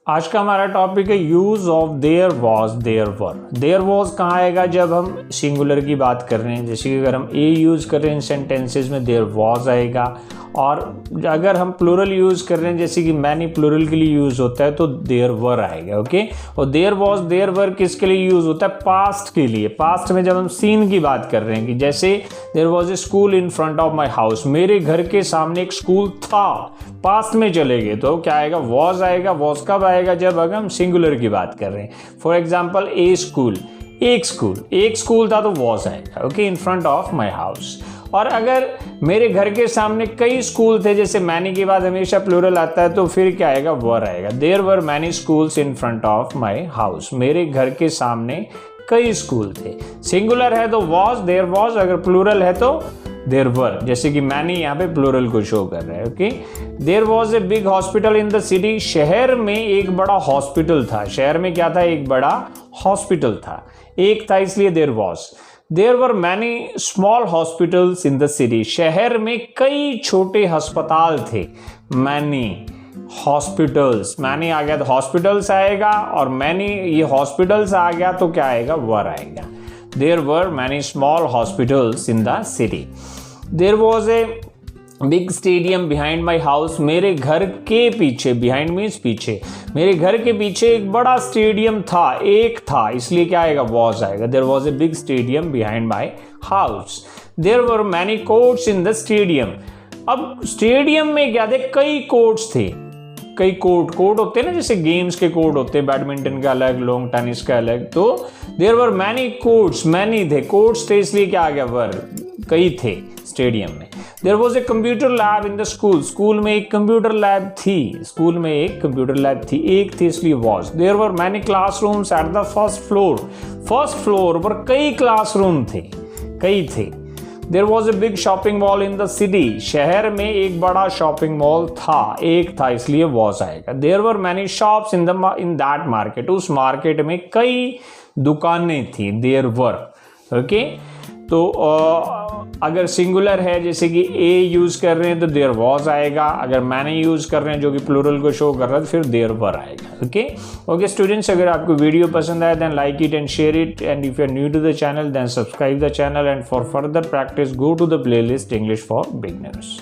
आज का हमारा टॉपिक है use of there was there were. There was कहाँ आएगा जब हम सिंगुलर की बात कर रहे हैं, जैसे कि अगर हम ए यूज कर रहे हैं सेंटेंसेस में देयर वॉज आएगा, और अगर हम प्लूरल यूज कर रहे हैं जैसे कि मैनी प्लूरल के लिए यूज होता है तो देयर वर आएगा। ओके, और देयर वॉज देयर वर किसके लिए यूज होता है? पास्ट के लिए। पास्ट में जब हम सीन की बात कर रहे हैं कि जैसे there was a school in front of my house, मेरे घर के सामने एक स्कूल था। पास्ट में चले गए तो क्या आएगा? वॉज आएगा। वॉज कब आएगा? जब अगर हम सिंगुलर की बात कर रहे हैं। फॉर एग्जाम्पल ए स्कूल, एक स्कूल था तो वॉज आएगा। Okay, in front of my house. और अगर मेरे घर के सामने कई स्कूल थे, जैसे मैनी के बाद हमेशा प्लूरल आता है तो फिर क्या आएगा? वर आएगा। There were many schools in front of my house, मेरे घर के सामने कई स्कूल थे। सिंगुलर है तो वॉज, देयर वॉज। अगर प्लूरल है तो देयर वर, जैसे कि मैनी यहाँ पे प्लूरल को शो कर रहा है। Okay, there was a big hospital in the city, शहर में एक बड़ा हॉस्पिटल था। शहर में क्या था? एक बड़ा हॉस्पिटल था, एक था इसलिए there was. There were many small hospitals in the city, शहर में कई छोटे अस्पताल थे। मैनी हॉस्पिटल्स, मैनी आ गया तो हॉस्पिटल्स आएगा, और मैनी ये हॉस्पिटल्स आ गया तो क्या आएगा? वर आएगा। There were many small hospitals in the city. There was a big stadium behind my house, मेरे घर के पीछे, बिहाइंड मीन्स पीछे, मेरे घर के पीछे एक बड़ा स्टेडियम था, एक था, इसलिए क्या आएगा? वॉज आएगा। There was a big stadium behind my house. There were many courts in the stadium, अब स्टेडियम में क्या थे? कई कोर्ट्स थे। कई कोर्ट होते हैं ना, जैसे गेम्स के कोर्ट होते हैं, बैडमिंटन का अलग, लॉन्ग टेनिस का अलग। तो there were many courts, many थे, कोर्ट्स थे, इसलिए क्या आ गया? वर, कई थे स्टेडियम में। There was a computer lab in the school, school में एक कंप्यूटर लैब थी, स्कूल में एक कंप्यूटर लैब थी, एक थी, इसलिए was. There were many classrooms at the first floor, first floor पर कई क्लासरूम थे, कई थे। There was a big shopping mall in the city, शहर में एक बड़ा शॉपिंग मॉल था, एक था, इसलिए वॉज आएगा। There were many shops in that market, उस मार्केट में कई दुकानें थी। There were. ओके, तो अगर सिंगुलर है जैसे कि ए यूज कर रहे हैं तो देयर वॉज आएगा, अगर मैंने यूज कर रहे हैं जो कि प्लूरल को शो कर रहा है तो फिर देयर वर आएगा। ओके स्टूडेंट्स, अगर आपको वीडियो पसंद आया then like it and share it, and if you are new to the channel then subscribe the channel, and for further practice go to the playlist English for beginners.